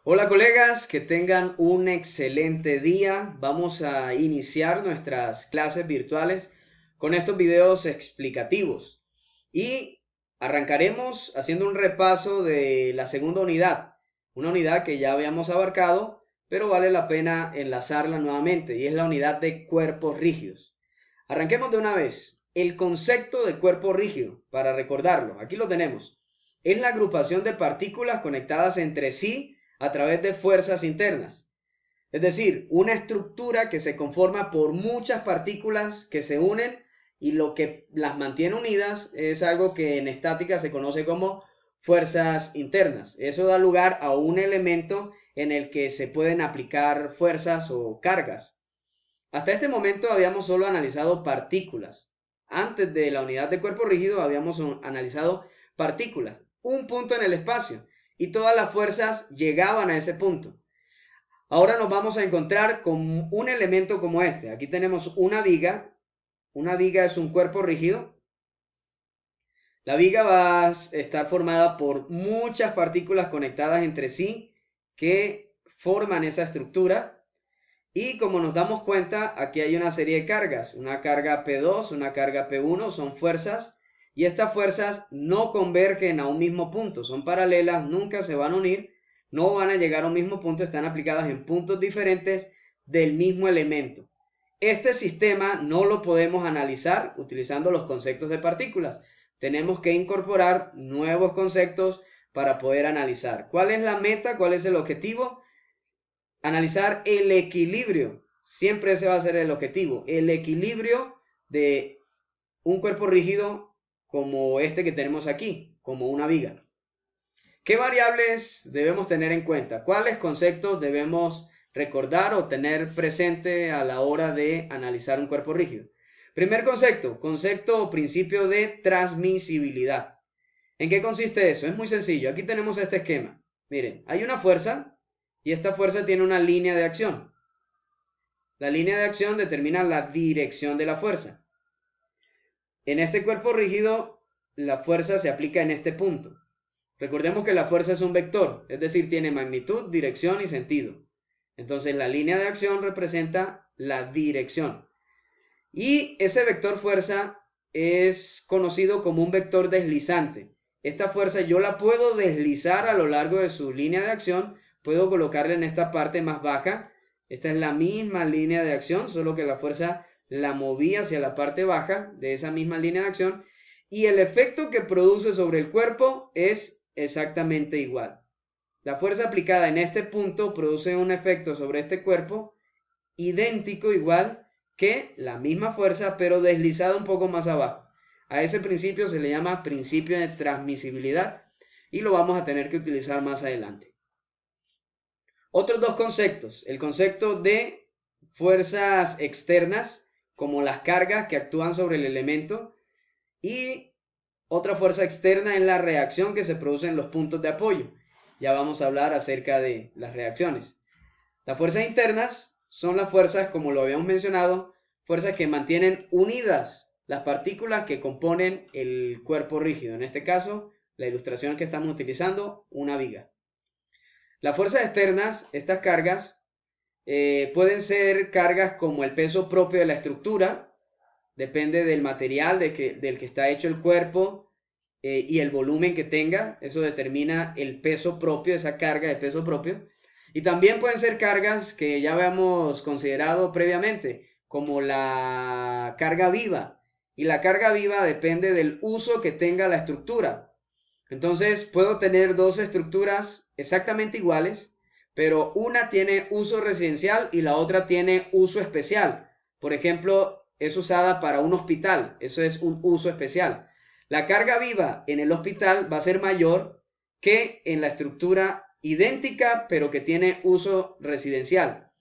Hola colegas, que tengan un excelente día. Vamos a iniciar nuestras clases virtuales con estos videos explicativos y arrancaremos haciendo un repaso de la segunda unidad, una unidad que ya habíamos abarcado, pero vale la pena enlazarla nuevamente y es la unidad de cuerpos rígidos. Arranquemos de una vez. El concepto de cuerpo rígido, para recordarlo, aquí lo tenemos. Es la agrupación de partículas conectadas entre sí a través de fuerzas internas. Es decir, una estructura que se conforma por muchas partículas que se unen y lo que las mantiene unidas es algo que en estática se conoce como fuerzas internas. Eso da lugar a un elemento en el que se pueden aplicar fuerzas o cargas. Hasta este momento habíamos solo analizado partículas. Antes de la unidad de cuerpo rígido habíamos analizado partículas, un punto en el espacio, y todas las fuerzas llegaban a ese punto. Ahora nos vamos a encontrar con un elemento como este. Aquí tenemos una viga. Una viga es un cuerpo rígido. La viga va a estar formada por muchas partículas conectadas entre sí que forman esa estructura. Y como nos damos cuenta, aquí hay una serie de cargas, una carga P2, una carga P1, son fuerzas, y estas fuerzas no convergen a un mismo punto, son paralelas, nunca se van a unir, no van a llegar a un mismo punto, están aplicadas en puntos diferentes del mismo elemento. Este sistema no lo podemos analizar utilizando los conceptos de partículas, tenemos que incorporar nuevos conceptos para poder analizar. ¿Cuál es la meta? ¿Cuál es el objetivo? Analizar el equilibrio. Siempre ese va a ser el objetivo. El equilibrio de un cuerpo rígido como este que tenemos aquí, como una viga. ¿Qué variables debemos tener en cuenta? ¿Cuáles conceptos debemos recordar o tener presente a la hora de analizar un cuerpo rígido? Primer concepto o principio de transmisibilidad. ¿En qué consiste eso? Es muy sencillo. Aquí tenemos este esquema. Miren, hay una fuerza y esta fuerza tiene una línea de acción. La línea de acción determina la dirección de la fuerza. En este cuerpo rígido, la fuerza se aplica en este punto. Recordemos que la fuerza es un vector, es decir, tiene magnitud, dirección y sentido. Entonces la línea de acción representa la dirección. Y ese vector fuerza es conocido como un vector deslizante. Esta fuerza yo la puedo deslizar a lo largo de su línea de acción, puedo colocarla en esta parte más baja. Esta es la misma línea de acción, solo que la fuerza la moví hacia la parte baja de esa misma línea de acción. Y el efecto que produce sobre el cuerpo es exactamente igual. La fuerza aplicada en este punto produce un efecto sobre este cuerpo idéntico, igual que la misma fuerza, pero deslizada un poco más abajo. A ese principio se le llama principio de transmisibilidad y lo vamos a tener que utilizar más adelante. Otros dos conceptos. El concepto de fuerzas externas, como las cargas que actúan sobre el elemento, y otra fuerza externa es la reacción que se produce en los puntos de apoyo. Ya vamos a hablar acerca de las reacciones. Las fuerzas internas son las fuerzas, como lo habíamos mencionado, fuerzas que mantienen unidas las partículas que componen el cuerpo rígido. En este caso, la ilustración que estamos utilizando, una viga. Las fuerzas externas, estas cargas, pueden ser cargas como el peso propio de la estructura, depende del material del que está hecho el cuerpo y el volumen que tenga, eso determina el peso propio, esa carga de peso propio. Y también pueden ser cargas que ya habíamos considerado previamente, como la carga viva. Y la carga viva depende del uso que tenga la estructura. Entonces puedo tener dos estructuras exactamente iguales, pero una tiene uso residencial y la otra tiene uso especial. Por ejemplo, es usada para un hospital, eso es un uso especial. La carga viva en el hospital va a ser mayor que en la estructura idéntica, pero que tiene uso residencial.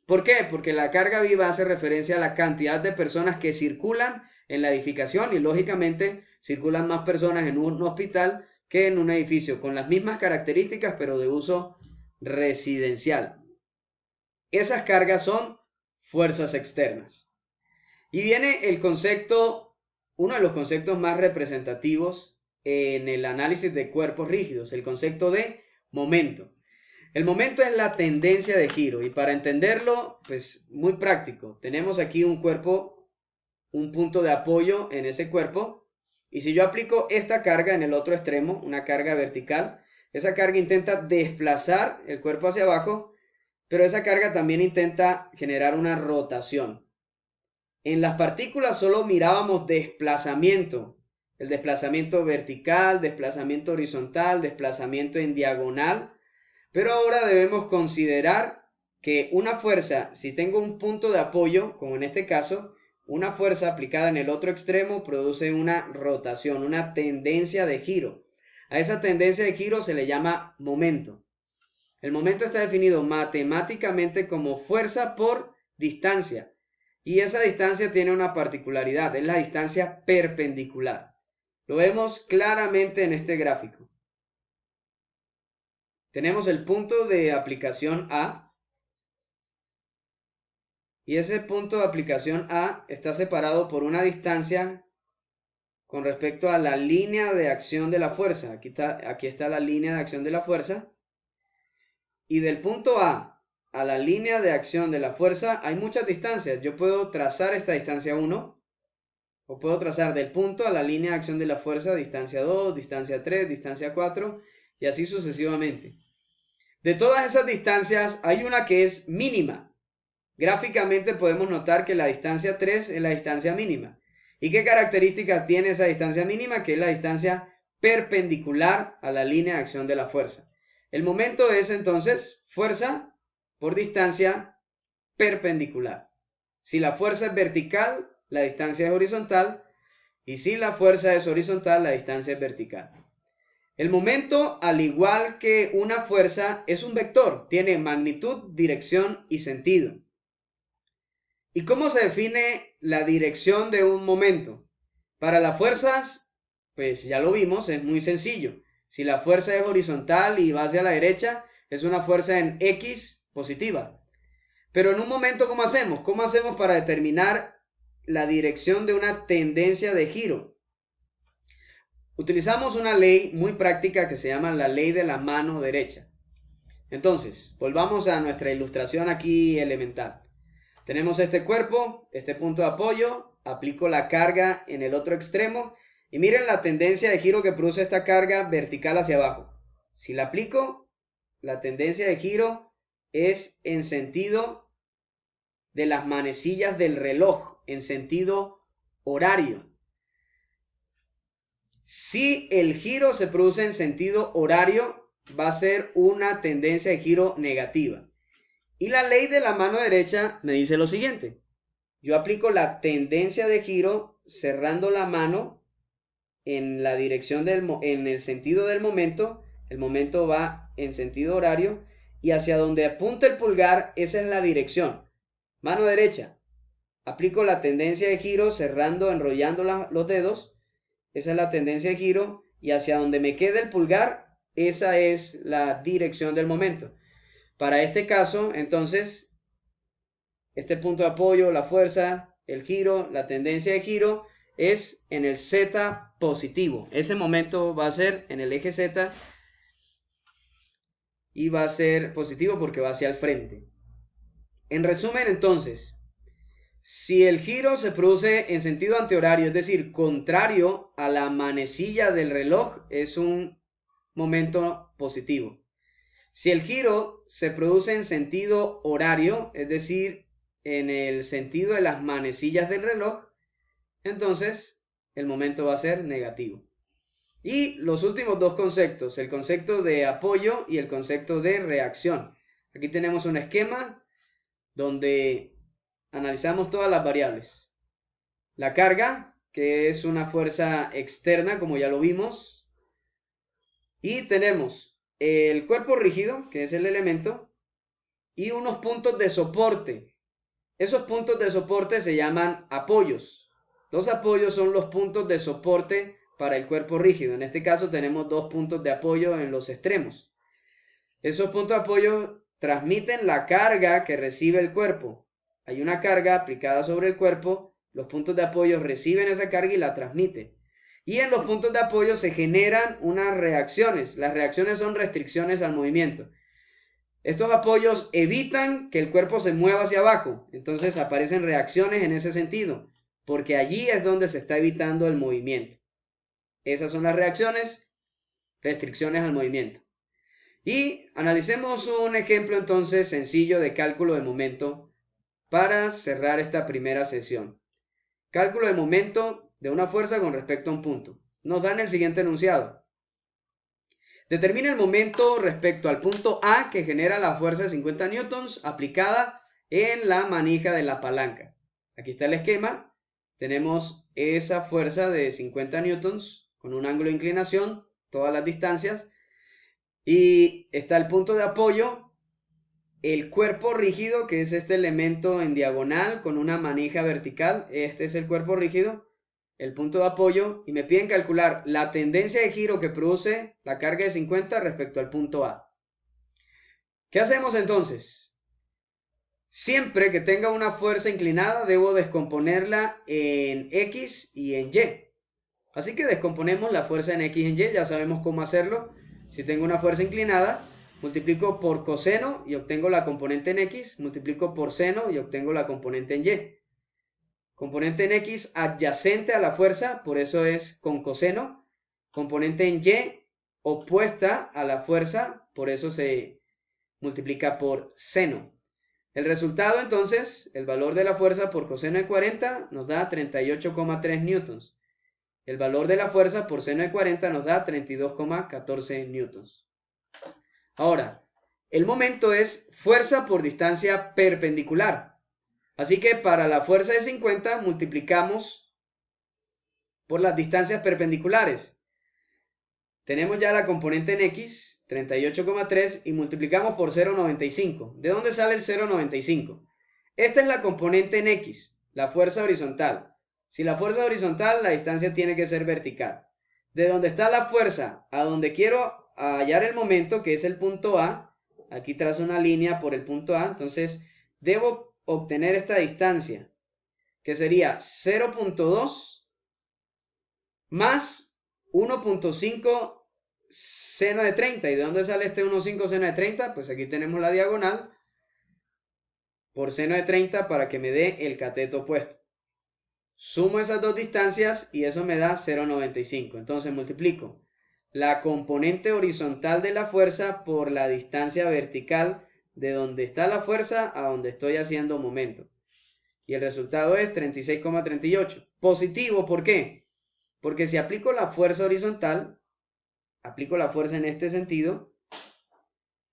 ¿Por qué? Porque la carga viva hace referencia a la cantidad de personas que circulan en la edificación y lógicamente circulan más personas en un hospital que en un edificio con las mismas características pero de uso residencial. Esas cargas son fuerzas externas. Y viene el concepto, uno de los conceptos más representativos en el análisis de cuerpos rígidos, el concepto de momento. El momento es la tendencia de giro y para entenderlo, pues muy práctico. Tenemos aquí un cuerpo, un punto de apoyo en ese cuerpo y si yo aplico esta carga en el otro extremo, una carga vertical, esa carga intenta desplazar el cuerpo hacia abajo, pero esa carga también intenta generar una rotación. En las partículas solo mirábamos desplazamiento, el desplazamiento vertical, desplazamiento horizontal, desplazamiento en diagonal, pero ahora debemos considerar que una fuerza, si tengo un punto de apoyo, como en este caso, una fuerza aplicada en el otro extremo produce una rotación, una tendencia de giro. A esa tendencia de giro se le llama momento. El momento está definido matemáticamente como fuerza por distancia. Y esa distancia tiene una particularidad, es la distancia perpendicular. Lo vemos claramente en este gráfico. Tenemos el punto de aplicación A y ese punto de aplicación A está separado por una distancia con respecto a la línea de acción de la fuerza. Aquí está la línea de acción de la fuerza. Y del punto A a la línea de acción de la fuerza hay muchas distancias. Yo puedo trazar esta distancia 1 o puedo trazar del punto a la línea de acción de la fuerza distancia 2, distancia 3, distancia 4 y así sucesivamente. De todas esas distancias hay una que es mínima. Gráficamente podemos notar que la distancia 3 es la distancia mínima. ¿Y qué características tiene esa distancia mínima? Que es la distancia perpendicular a la línea de acción de la fuerza. El momento es entonces fuerza por distancia perpendicular. Si la fuerza es vertical, la distancia es horizontal. Y si la fuerza es horizontal, la distancia es vertical. El momento, al igual que una fuerza, es un vector. Tiene magnitud, dirección y sentido. ¿Y cómo se define la dirección de un momento? Para las fuerzas, pues ya lo vimos, es muy sencillo. Si la fuerza es horizontal y va hacia la derecha, es una fuerza en X positiva. Pero en un momento, ¿cómo hacemos? ¿Cómo hacemos para determinar la dirección de una tendencia de giro? Utilizamos una ley muy práctica que se llama la ley de la mano derecha. Entonces, volvamos a nuestra ilustración aquí elemental. Tenemos este cuerpo, este punto de apoyo, aplico la carga en el otro extremo y miren la tendencia de giro que produce esta carga vertical hacia abajo. Si la aplico, la tendencia de giro es en sentido de las manecillas del reloj, en sentido horario. Si el giro se produce en sentido horario, va a ser una tendencia de giro negativa. Y la ley de la mano derecha me dice lo siguiente. Yo aplico la tendencia de giro cerrando la mano en la dirección en el sentido del momento. El momento va en sentido horario y hacia donde apunta el pulgar, esa es la dirección. Mano derecha. Aplico la tendencia de giro cerrando, enrollando los dedos. Esa es la tendencia de giro y hacia donde me queda el pulgar, esa es la dirección del momento. Para este caso, entonces, este punto de apoyo, la fuerza, el giro, la tendencia de giro es en el Z positivo. Ese momento va a ser en el eje Z y va a ser positivo porque va hacia el frente. En resumen, entonces, si el giro se produce en sentido antihorario, es decir, contrario a la manecilla del reloj, es un momento positivo. Si el giro se produce en sentido horario, es decir, en el sentido de las manecillas del reloj, entonces el momento va a ser negativo. Y los últimos dos conceptos, el concepto de apoyo y el concepto de reacción. Aquí tenemos un esquema donde analizamos todas las variables. La carga, que es una fuerza externa, como ya lo vimos. Y tenemos el cuerpo rígido, que es el elemento, y unos puntos de soporte. Esos puntos de soporte se llaman apoyos. Los apoyos son los puntos de soporte para el cuerpo rígido. En este caso tenemos dos puntos de apoyo en los extremos. Esos puntos de apoyo transmiten la carga que recibe el cuerpo. Hay una carga aplicada sobre el cuerpo, los puntos de apoyo reciben esa carga y la transmiten. Y en los puntos de apoyo se generan unas reacciones. Las reacciones son restricciones al movimiento. Estos apoyos evitan que el cuerpo se mueva hacia abajo, entonces aparecen reacciones en ese sentido, porque allí es donde se está evitando el movimiento. Esas son las reacciones, restricciones al movimiento. Y analicemos un ejemplo entonces sencillo de cálculo de momento para cerrar esta primera sesión. Cálculo de momento de una fuerza con respecto a un punto. Nos dan el siguiente enunciado. Determina el momento respecto al punto A que genera la fuerza de 50 newtons aplicada en la manija de la palanca. Aquí está el esquema. Tenemos esa fuerza de 50 newtons con un ángulo de inclinación, todas las distancias. Y está el punto de apoyo, el cuerpo rígido, que es este elemento en diagonal con una manija vertical. Este es el cuerpo rígido. El punto de apoyo, y me piden calcular la tendencia de giro que produce la carga de 50 respecto al punto A. ¿Qué hacemos entonces? Siempre que tenga una fuerza inclinada, debo descomponerla en X y en Y. Así que descomponemos la fuerza en X y en Y, ya sabemos cómo hacerlo. Si tengo una fuerza inclinada, multiplico por coseno y obtengo la componente en X, multiplico por seno y obtengo la componente en Y. Componente en X adyacente a la fuerza, por eso es con coseno. Componente en Y opuesta a la fuerza, por eso se multiplica por seno. El resultado entonces, el valor de la fuerza por coseno de 40 nos da 38,3 newtons. El valor de la fuerza por seno de 40 nos da 32,14 newtons. Ahora, el momento es fuerza por distancia perpendicular. Así que para la fuerza de 50 multiplicamos por las distancias perpendiculares. Tenemos ya la componente en X, 38,3, y multiplicamos por 0,95. ¿De dónde sale el 0,95? Esta es la componente en X, la fuerza horizontal. Si la fuerza es horizontal, la distancia tiene que ser vertical. De donde está la fuerza a donde quiero hallar el momento, que es el punto A, aquí trazo una línea por el punto A, entonces debo obtener esta distancia, que sería 0,2 más 1,5 seno de 30. ¿Y de dónde sale este 1,5 seno de 30? Pues aquí tenemos la diagonal por seno de 30 para que me dé el cateto opuesto. Sumo esas dos distancias y eso me da 0,95. Entonces multiplico la componente horizontal de la fuerza por la distancia vertical de donde está la fuerza a donde estoy haciendo momento. Y el resultado es 36,38. Positivo, ¿por qué? Porque si aplico la fuerza horizontal, aplico la fuerza en este sentido,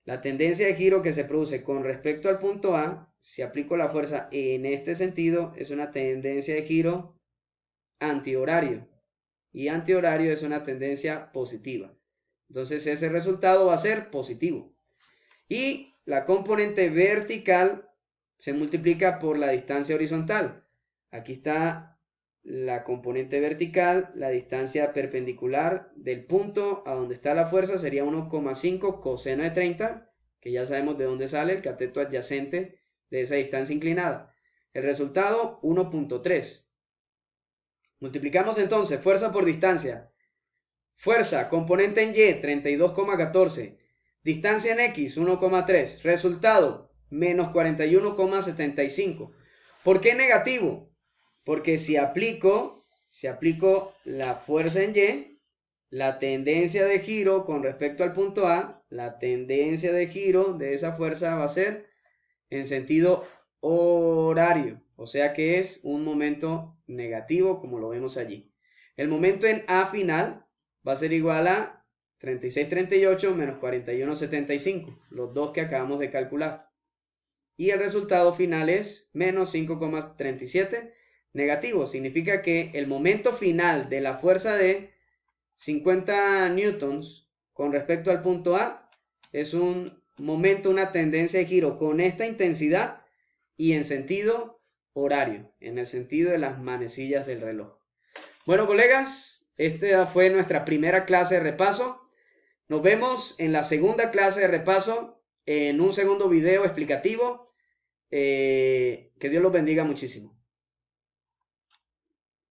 la tendencia de giro que se produce con respecto al punto A, si aplico la fuerza en este sentido, es una tendencia de giro antihorario. Y antihorario es una tendencia positiva. Entonces ese resultado va a ser positivo. Y la componente vertical se multiplica por la distancia horizontal. Aquí está la componente vertical, la distancia perpendicular del punto a donde está la fuerza sería 1,5 coseno de 30, que ya sabemos de dónde sale el cateto adyacente de esa distancia inclinada. El resultado, 1,3. Multiplicamos entonces fuerza por distancia. Fuerza, componente en Y, 32,14. Distancia en X, 1,3. Resultado, menos 41,75. ¿Por qué negativo? Porque si aplico la fuerza en Y, la tendencia de giro con respecto al punto A, la tendencia de giro de esa fuerza va a ser en sentido horario. O sea que es un momento negativo como lo vemos allí. El momento en A final va a ser igual a 36,38 menos 41,75, los dos que acabamos de calcular. Y el resultado final es menos 5,37 negativo. Significa que el momento final de la fuerza de 50 newtons con respecto al punto A es un momento, una tendencia de giro con esta intensidad y en sentido horario, en el sentido de las manecillas del reloj. Bueno, colegas, esta fue nuestra primera clase de repaso. Nos vemos en la segunda clase de repaso, en un segundo video explicativo. Que Dios los bendiga muchísimo.